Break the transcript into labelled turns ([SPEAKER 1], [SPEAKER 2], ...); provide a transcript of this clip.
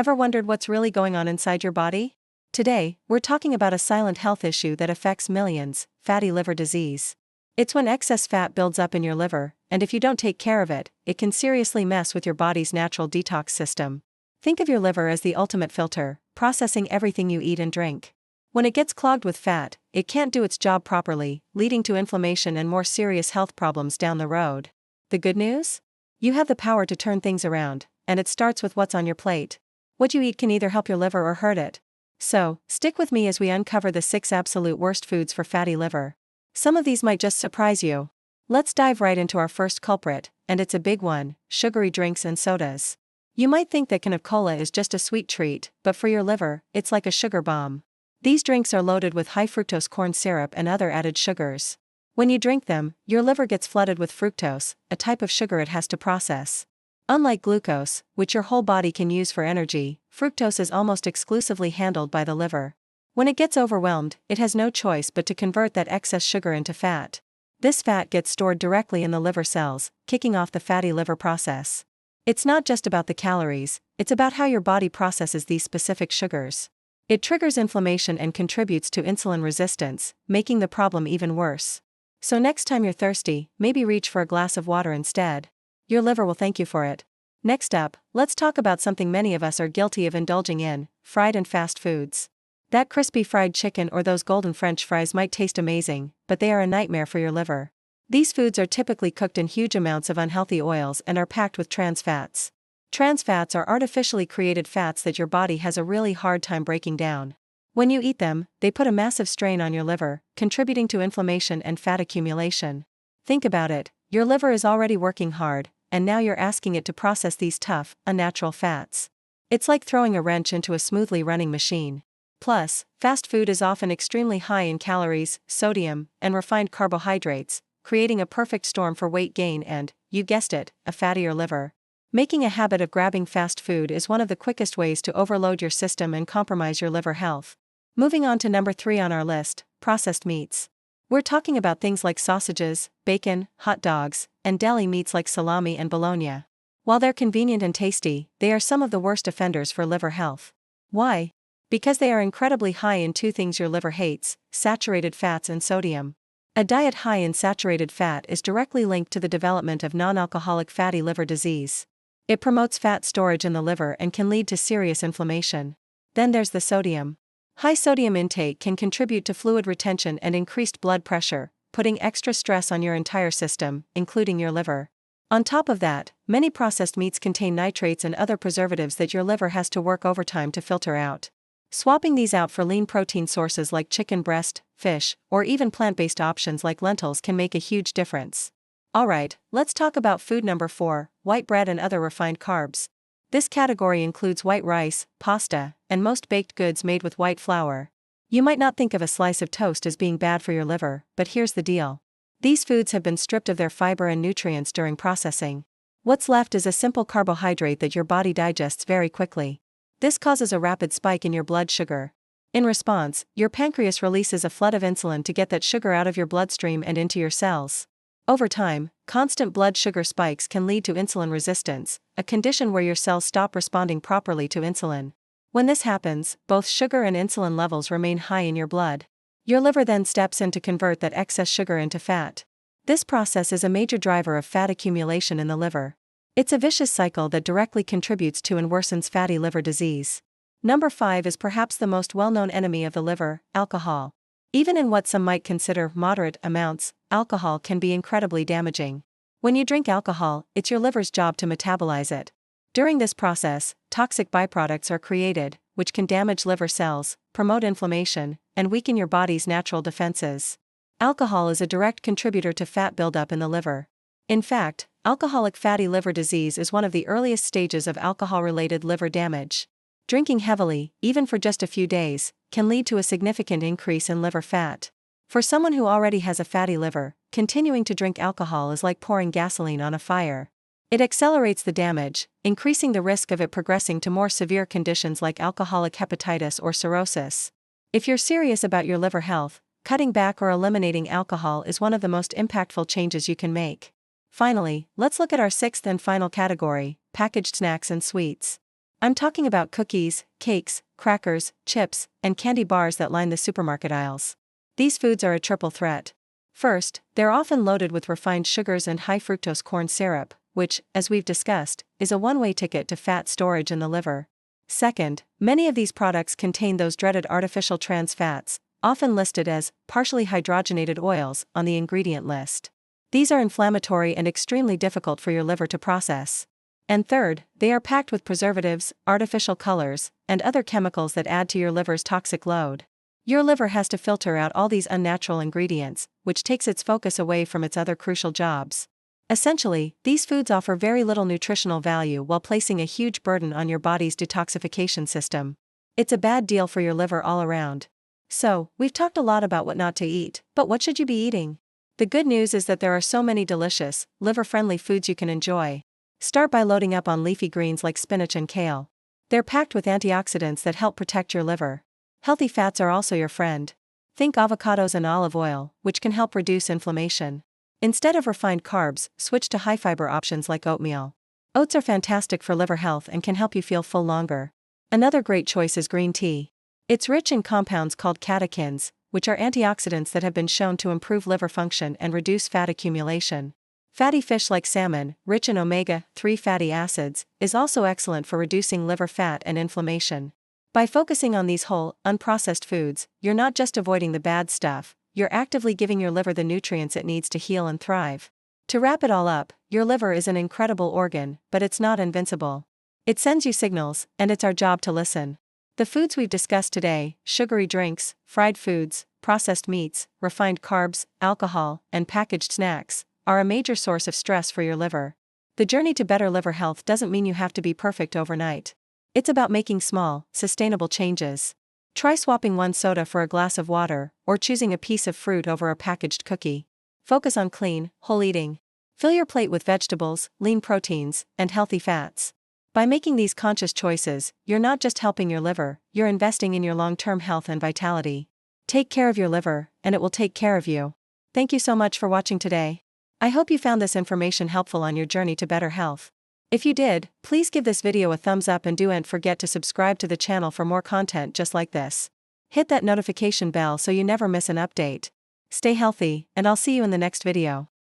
[SPEAKER 1] Ever wondered what's really going on inside your body? Today, we're talking about a silent health issue that affects millions: fatty liver disease. It's when excess fat builds up in your liver, and if you don't take care of it, it can seriously mess with your body's natural detox system. Think of your liver as the ultimate filter, processing everything you eat and drink. When it gets clogged with fat, it can't do its job properly, leading to inflammation and more serious health problems down the road. The good news? You have the power to turn things around, and it starts with what's on your plate. What you eat can either help your liver or hurt it. So, stick with me as we uncover the 6 absolute worst foods for fatty liver. Some of these might just surprise you. Let's dive right into our first culprit, and it's a big one: sugary drinks and sodas. You might think that can of cola is just a sweet treat, but for your liver, it's like a sugar bomb. These drinks are loaded with high fructose corn syrup and other added sugars. When you drink them, your liver gets flooded with fructose, a type of sugar it has to process. Unlike glucose, which your whole body can use for energy, fructose is almost exclusively handled by the liver. When it gets overwhelmed, it has no choice but to convert that excess sugar into fat. This fat gets stored directly in the liver cells, kicking off the fatty liver process. It's not just about the calories, it's about how your body processes these specific sugars. It triggers inflammation and contributes to insulin resistance, making the problem even worse. So next time you're thirsty, maybe reach for a glass of water instead. Your liver will thank you for it. Next up, let's talk about something many of us are guilty of indulging in: fried and fast foods. That crispy fried chicken or those golden French fries might taste amazing, but they are a nightmare for your liver. These foods are typically cooked in huge amounts of unhealthy oils and are packed with trans fats. Trans fats are artificially created fats that your body has a really hard time breaking down. When you eat them, they put a massive strain on your liver, contributing to inflammation and fat accumulation. Think about it: your liver is already working hard, and now you're asking it to process these tough, unnatural fats. It's like throwing a wrench into a smoothly running machine. Plus, fast food is often extremely high in calories, sodium, and refined carbohydrates, creating a perfect storm for weight gain and, you guessed it, a fattier liver. Making a habit of grabbing fast food is one of the quickest ways to overload your system and compromise your liver health. Moving on to number 3 on our list: processed meats. We're talking about things like sausages, bacon, hot dogs, and deli meats like salami and bologna. While they're convenient and tasty, they are some of the worst offenders for liver health. Why? Because they are incredibly high in 2 things your liver hates: saturated fats and sodium. A diet high in saturated fat is directly linked to the development of non-alcoholic fatty liver disease. It promotes fat storage in the liver and can lead to serious inflammation. Then there's the sodium. High sodium intake can contribute to fluid retention and increased blood pressure, putting extra stress on your entire system, including your liver. On top of that, many processed meats contain nitrates and other preservatives that your liver has to work overtime to filter out. Swapping these out for lean protein sources like chicken breast, fish, or even plant-based options like lentils can make a huge difference. Alright, let's talk about food number 4, white bread and other refined carbs. This category includes white rice, pasta, and most baked goods made with white flour. You might not think of a slice of toast as being bad for your liver, but here's the deal. These foods have been stripped of their fiber and nutrients during processing. What's left is a simple carbohydrate that your body digests very quickly. This causes a rapid spike in your blood sugar. In response, your pancreas releases a flood of insulin to get that sugar out of your bloodstream and into your cells. Over time, constant blood sugar spikes can lead to insulin resistance, a condition where your cells stop responding properly to insulin. When this happens, both sugar and insulin levels remain high in your blood. Your liver then steps in to convert that excess sugar into fat. This process is a major driver of fat accumulation in the liver. It's a vicious cycle that directly contributes to and worsens fatty liver disease. Number 5 is perhaps the most well-known enemy of the liver: alcohol. Even in what some might consider moderate amounts, alcohol can be incredibly damaging. When you drink alcohol, it's your liver's job to metabolize it. During this process, toxic byproducts are created, which can damage liver cells, promote inflammation, and weaken your body's natural defenses. Alcohol is a direct contributor to fat buildup in the liver. In fact, alcoholic fatty liver disease is one of the earliest stages of alcohol-related liver damage. Drinking heavily, even for just a few days, can lead to a significant increase in liver fat. For someone who already has a fatty liver, continuing to drink alcohol is like pouring gasoline on a fire. It accelerates the damage, increasing the risk of it progressing to more severe conditions like alcoholic hepatitis or cirrhosis. If you're serious about your liver health, cutting back or eliminating alcohol is one of the most impactful changes you can make. Finally, let's look at our 6th and final category: packaged snacks and sweets. I'm talking about cookies, cakes, crackers, chips, and candy bars that line the supermarket aisles. These foods are a triple threat. First, they're often loaded with refined sugars and high fructose corn syrup, which, as we've discussed, is a one-way ticket to fat storage in the liver. Second, many of these products contain those dreaded artificial trans fats, often listed as partially hydrogenated oils on the ingredient list. These are inflammatory and extremely difficult for your liver to process. And third, they are packed with preservatives, artificial colors, and other chemicals that add to your liver's toxic load. Your liver has to filter out all these unnatural ingredients, which takes its focus away from its other crucial jobs. Essentially, these foods offer very little nutritional value while placing a huge burden on your body's detoxification system. It's a bad deal for your liver all around. So, we've talked a lot about what not to eat, but what should you be eating? The good news is that there are so many delicious, liver-friendly foods you can enjoy. Start by loading up on leafy greens like spinach and kale. They're packed with antioxidants that help protect your liver. Healthy fats are also your friend. Think avocados and olive oil, which can help reduce inflammation. Instead of refined carbs, switch to high-fiber options like oatmeal. Oats are fantastic for liver health and can help you feel full longer. Another great choice is green tea. It's rich in compounds called catechins, which are antioxidants that have been shown to improve liver function and reduce fat accumulation. Fatty fish like salmon, rich in omega-3 fatty acids, is also excellent for reducing liver fat and inflammation. By focusing on these whole, unprocessed foods, you're not just avoiding the bad stuff, you're actively giving your liver the nutrients it needs to heal and thrive. To wrap it all up, your liver is an incredible organ, but it's not invincible. It sends you signals, and it's our job to listen. The foods we've discussed today, sugary drinks, fried foods, processed meats, refined carbs, alcohol, and packaged snacks, are a major source of stress for your liver. The journey to better liver health doesn't mean you have to be perfect overnight. It's about making small, sustainable changes. Try swapping one soda for a glass of water, or choosing a piece of fruit over a packaged cookie. Focus on clean, whole eating. Fill your plate with vegetables, lean proteins, and healthy fats. By making these conscious choices, you're not just helping your liver, you're investing in your long-term health and vitality. Take care of your liver, and it will take care of you. Thank you so much for watching today. I hope you found this information helpful on your journey to better health. If you did, please give this video a thumbs up and don't forget to subscribe to the channel for more content just like this. Hit that notification bell so you never miss an update. Stay healthy, and I'll see you in the next video.